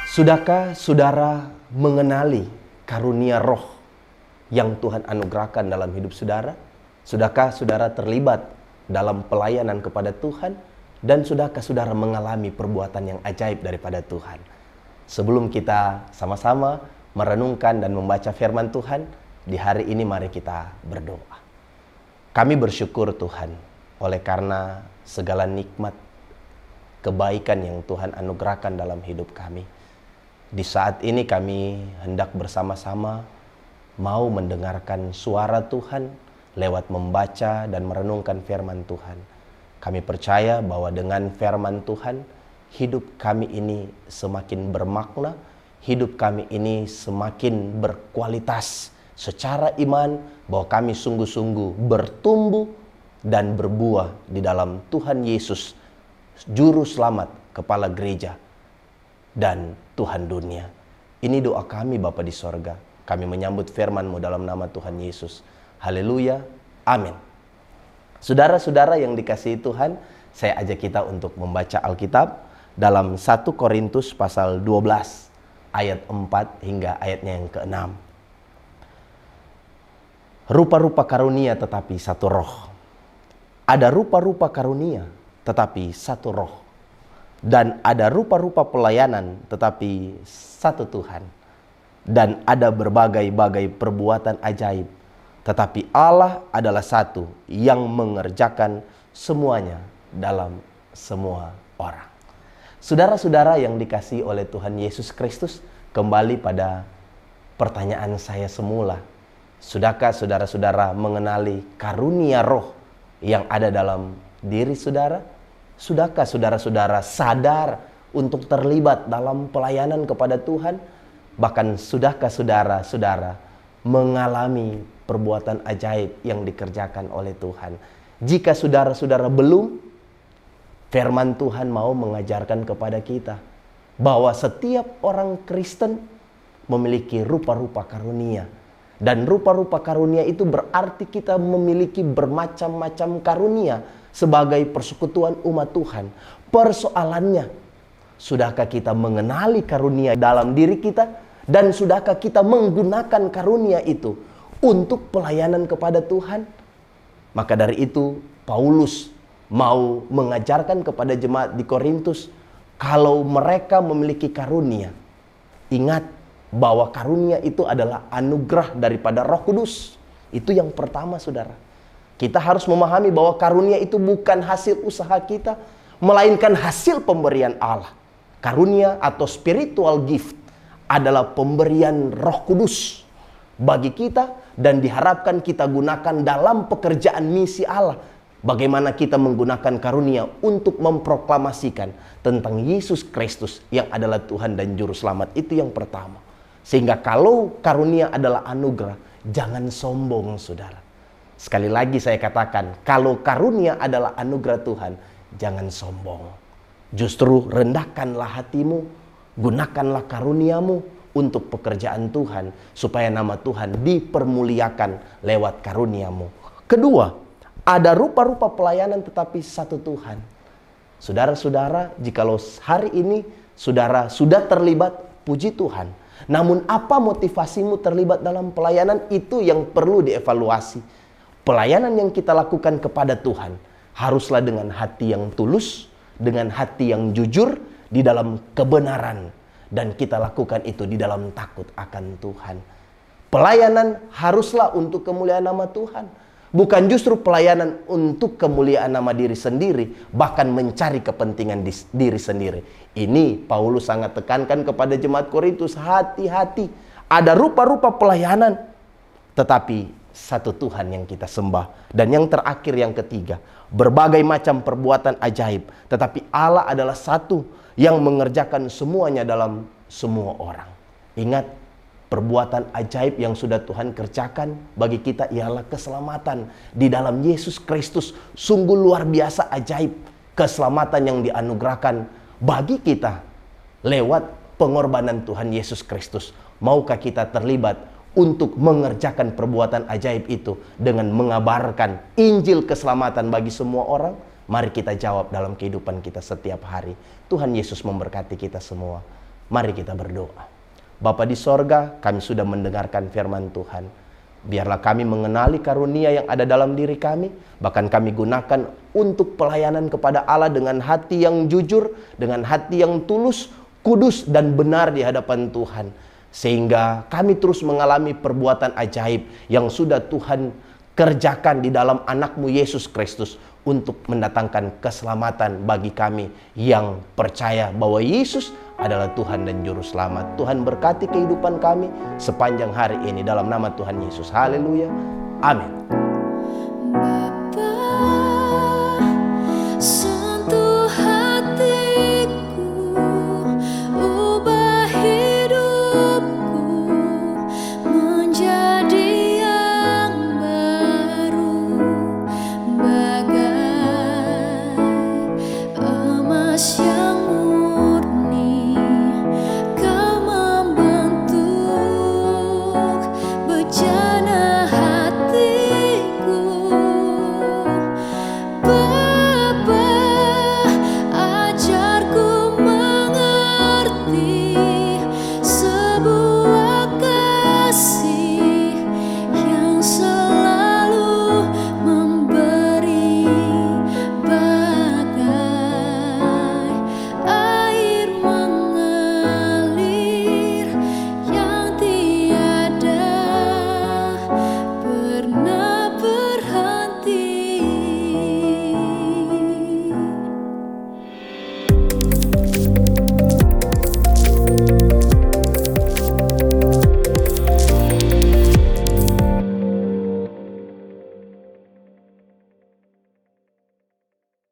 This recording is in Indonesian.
Sudahkah saudara mengenali karunia roh yang Tuhan anugerahkan dalam hidup saudara? Sudahkah saudara terlibat dalam pelayanan kepada Tuhan? Dan sudahkah saudara mengalami perbuatan yang ajaib daripada Tuhan? Sebelum kita sama-sama merenungkan dan membaca firman Tuhan, di hari ini mari kita berdoa. Kami bersyukur Tuhan oleh karena segala nikmat, kebaikan yang Tuhan anugerahkan dalam hidup kami. Di saat ini kami hendak bersama-sama mau mendengarkan suara Tuhan lewat membaca dan merenungkan firman Tuhan. Kami percaya bahwa dengan firman Tuhan, hidup kami ini semakin bermakna, hidup kami ini semakin berkualitas secara iman, bahwa kami sungguh-sungguh bertumbuh dan berbuah di dalam Tuhan Yesus, Juru Selamat, Kepala Gereja, dan Tuhan dunia. Ini doa kami Bapa di sorga. Kami menyambut firman-Mu dalam nama Tuhan Yesus. Haleluya. Amin. Saudara-saudara yang dikasihi Tuhan, saya ajak kita untuk membaca Alkitab dalam 1 Korintus pasal 12 ayat 4 hingga ayatnya yang ke-6. Rupa-rupa karunia tetapi satu roh. Ada rupa-rupa karunia tetapi satu roh. Dan ada rupa-rupa pelayanan tetapi satu Tuhan. Dan ada berbagai-bagai perbuatan ajaib, tetapi Allah adalah satu yang mengerjakan semuanya dalam semua orang. Saudara-saudara yang dikasihi oleh Tuhan Yesus Kristus, kembali pada pertanyaan saya semula. Sudahkah saudara-saudara mengenali karunia roh yang ada dalam diri saudara? Sudahkah saudara-saudara sadar untuk terlibat dalam pelayanan kepada Tuhan? Bahkan sudahkah saudara-saudara mengalami perbuatan ajaib yang dikerjakan oleh Tuhan? Jika saudara-saudara belum, firman Tuhan mau mengajarkan kepada kita bahwa setiap orang Kristen memiliki rupa-rupa karunia. Dan rupa-rupa karunia itu berarti kita memiliki bermacam-macam karunia sebagai persekutuan umat Tuhan. Persoalannya, sudahkah kita mengenali karunia dalam diri kita? Dan sudahkah kita menggunakan karunia itu untuk pelayanan kepada Tuhan? Maka dari itu, Paulus mau mengajarkan kepada jemaat di Korintus, kalau mereka memiliki karunia, ingat bahwa karunia itu adalah anugerah daripada Roh Kudus. Itu yang pertama, saudara. Kita harus memahami bahwa karunia itu bukan hasil usaha kita, melainkan hasil pemberian Allah. Karunia atau spiritual gift adalah pemberian Roh Kudus bagi kita dan diharapkan kita gunakan dalam pekerjaan misi Allah. Bagaimana kita menggunakan karunia untuk memproklamasikan tentang Yesus Kristus yang adalah Tuhan dan Juru Selamat. Itu yang pertama. Sehingga kalau karunia adalah anugerah, jangan sombong, saudara. Sekali lagi saya katakan, kalau karunia adalah anugerah Tuhan, jangan sombong. Justru rendahkanlah hatimu, gunakanlah karuniamu untuk pekerjaan Tuhan, supaya nama Tuhan dipermuliakan lewat karuniamu. Kedua, ada rupa-rupa pelayanan tetapi satu Tuhan. Saudara-saudara, jikalau hari ini saudara sudah terlibat, puji Tuhan. Namun apa motivasimu terlibat dalam pelayanan? Itu yang perlu dievaluasi. Pelayanan yang kita lakukan kepada Tuhan haruslah dengan hati yang tulus, dengan hati yang jujur, di dalam kebenaran. Dan kita lakukan itu di dalam takut akan Tuhan. Pelayanan haruslah untuk kemuliaan nama Tuhan. Bukan justru pelayanan untuk kemuliaan nama diri sendiri, bahkan mencari kepentingan diri sendiri. Ini Paulus sangat tekankan kepada jemaat Korintus, hati-hati. Ada rupa-rupa pelayanan, tetapi satu Tuhan yang kita sembah. Dan yang terakhir, yang ketiga, berbagai macam perbuatan ajaib, tetapi Allah adalah satu yang mengerjakan semuanya dalam semua orang. Ingat, perbuatan ajaib yang sudah Tuhan kerjakan bagi kita ialah keselamatan di dalam Yesus Kristus. Sungguh luar biasa ajaib keselamatan yang dianugerahkan bagi kita lewat pengorbanan Tuhan Yesus Kristus. Maukah kita terlibat untuk mengerjakan perbuatan ajaib itu dengan mengabarkan Injil keselamatan bagi semua orang? Mari kita jawab dalam kehidupan kita setiap hari. Tuhan Yesus memberkati kita semua. Mari kita berdoa. Bapa di sorga, kami sudah mendengarkan firman Tuhan. Biarlah kami mengenali karunia yang ada dalam diri kami. Bahkan kami gunakan untuk pelayanan kepada Allah dengan hati yang jujur, dengan hati yang tulus, kudus dan benar di hadapan Tuhan. Sehingga kami terus mengalami perbuatan ajaib yang sudah Tuhan kerjakan di dalam anakmu Yesus Kristus untuk mendatangkan keselamatan bagi kami yang percaya bahwa Yesus adalah Tuhan dan Juru Selamat. Tuhan berkati kehidupan kami sepanjang hari ini dalam nama Tuhan Yesus. Haleluya. Amin.